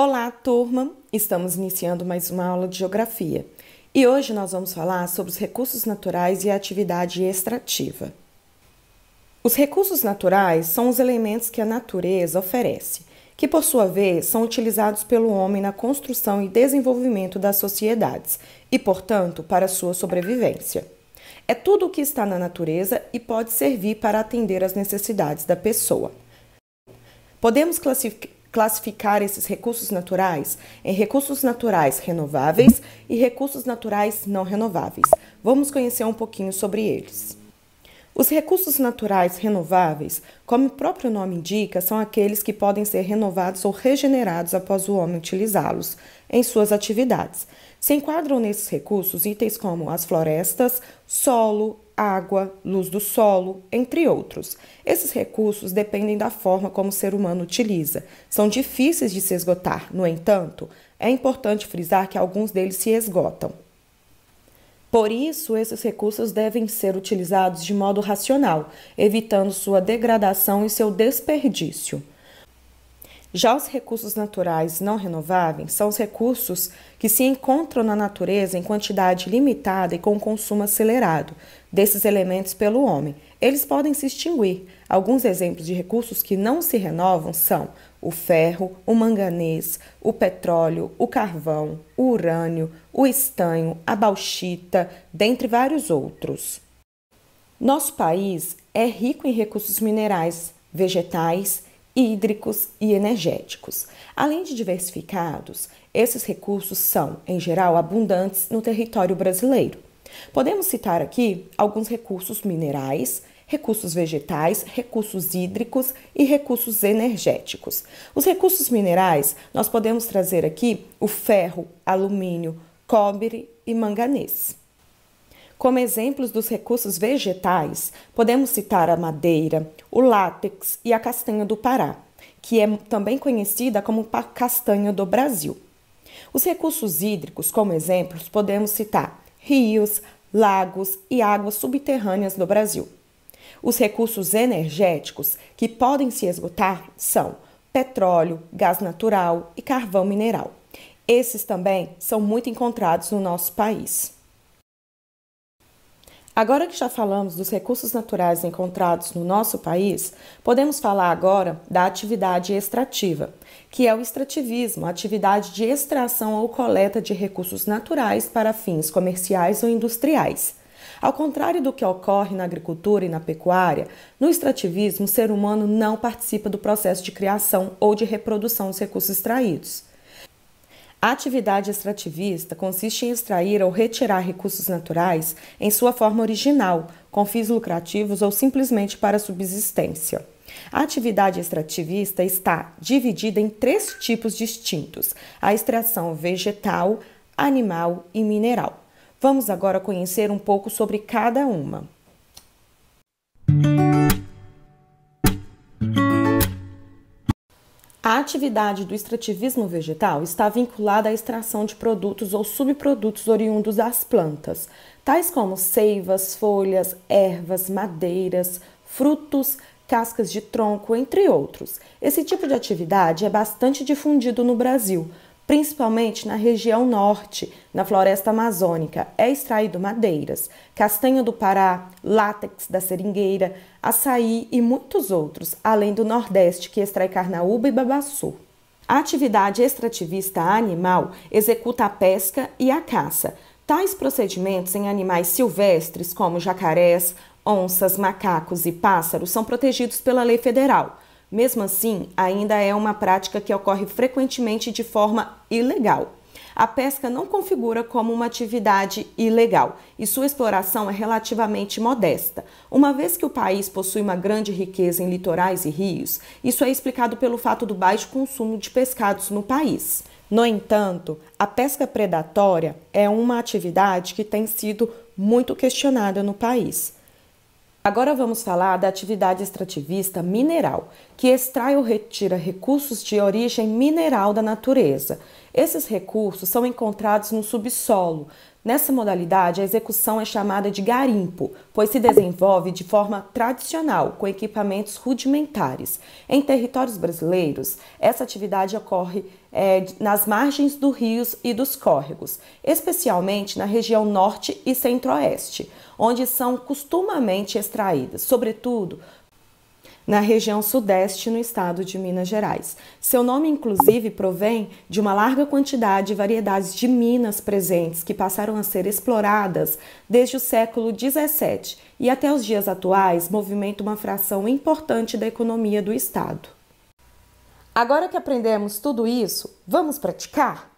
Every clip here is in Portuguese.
Olá, turma! Estamos iniciando mais uma aula de Geografia e hoje nós vamos falar sobre os recursos naturais e a atividade extrativa. Os recursos naturais são os elementos que a natureza oferece, que por sua vez são utilizados pelo homem na construção e desenvolvimento das sociedades e, portanto, para sua sobrevivência. É tudo o que está na natureza e pode servir para atender às necessidades da pessoa. Podemos classificar esses recursos naturais em recursos naturais renováveis e recursos naturais não renováveis. Vamos conhecer um pouquinho sobre eles. Os recursos naturais renováveis, como o próprio nome indica, são aqueles que podem ser renovados ou regenerados após o homem utilizá-los em suas atividades. Se enquadram nesses recursos itens como as florestas, solo, água, luz do solo, entre outros. Esses recursos dependem da forma como o ser humano utiliza. São difíceis de se esgotar, no entanto, é importante frisar que alguns deles se esgotam. Por isso, esses recursos devem ser utilizados de modo racional, evitando sua degradação e seu desperdício. Já os recursos naturais não renováveis são os recursos que se encontram na natureza em quantidade limitada e com consumo acelerado desses elementos pelo homem. Eles podem se extinguir. Alguns exemplos de recursos que não se renovam são o ferro, o manganês, o petróleo, o carvão, o urânio, o estanho, a bauxita, dentre vários outros. Nosso país é rico em recursos minerais, vegetais, hídricos e energéticos. Além de diversificados, esses recursos são, em geral, abundantes no território brasileiro. Podemos citar aqui alguns recursos minerais, recursos vegetais, recursos hídricos e recursos energéticos. Os recursos minerais, nós podemos trazer aqui o ferro, alumínio, cobre e manganês. Como exemplos dos recursos vegetais, podemos citar a madeira, o látex e a castanha do Pará, que é também conhecida como castanha do Brasil. Os recursos hídricos, como exemplos, podemos citar rios, lagos e águas subterrâneas do Brasil. Os recursos energéticos que podem se esgotar são petróleo, gás natural e carvão mineral. Esses também são muito encontrados no nosso país. Agora que já falamos dos recursos naturais encontrados no nosso país, podemos falar agora da atividade extrativa, que é o extrativismo, a atividade de extração ou coleta de recursos naturais para fins comerciais ou industriais. Ao contrário do que ocorre na agricultura e na pecuária, no extrativismo o ser humano não participa do processo de criação ou de reprodução dos recursos extraídos. A atividade extrativista consiste em extrair ou retirar recursos naturais em sua forma original, com fins lucrativos ou simplesmente para subsistência. A atividade extrativista está dividida em 3 tipos distintos: a extração vegetal, animal e mineral. Vamos agora conhecer um pouco sobre cada uma. A atividade do extrativismo vegetal está vinculada à extração de produtos ou subprodutos oriundos das plantas, tais como seivas, folhas, ervas, madeiras, frutos, cascas de tronco, entre outros. Esse tipo de atividade é bastante difundido no Brasil, principalmente na região norte, na floresta amazônica. É extraído madeiras, castanha do Pará, látex da seringueira, açaí e muitos outros, além do Nordeste, que extrai carnaúba e babaçu. A atividade extrativista animal executa a pesca e a caça. Tais procedimentos em animais silvestres, como jacarés, onças, macacos e pássaros, são protegidos pela lei federal. Mesmo assim, ainda é uma prática que ocorre frequentemente de forma ilegal. A pesca não configura como uma atividade ilegal e sua exploração é relativamente modesta. Uma vez que o país possui uma grande riqueza em litorais e rios, isso é explicado pelo fato do baixo consumo de pescados no país. No entanto, a pesca predatória é uma atividade que tem sido muito questionada no país. Agora vamos falar da atividade extrativista mineral, que extrai ou retira recursos de origem mineral da natureza. Esses recursos são encontrados no subsolo. Nessa modalidade, a execução é chamada de garimpo, pois se desenvolve de forma tradicional, com equipamentos rudimentares. Em territórios brasileiros, essa atividade ocorre nas margens dos rios e dos córregos, especialmente na região norte e centro-oeste, onde são costumamente extraídas, sobretudo na região sudeste, no estado de Minas Gerais. Seu nome, inclusive, provém de uma larga quantidade e variedades de minas presentes que passaram a ser exploradas desde o século XVII e até os dias atuais movimentam uma fração importante da economia do estado. Agora que aprendemos tudo isso, vamos praticar?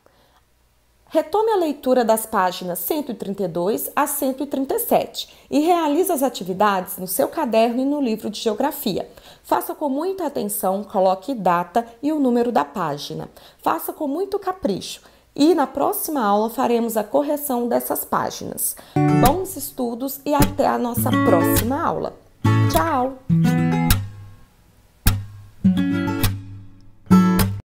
Retome a leitura das páginas 132 a 137 e realize as atividades no seu caderno e no livro de geografia. Faça com muita atenção, coloque data e o número da página. Faça com muito capricho e na próxima aula faremos a correção dessas páginas. Bons estudos e até a nossa próxima aula. Tchau!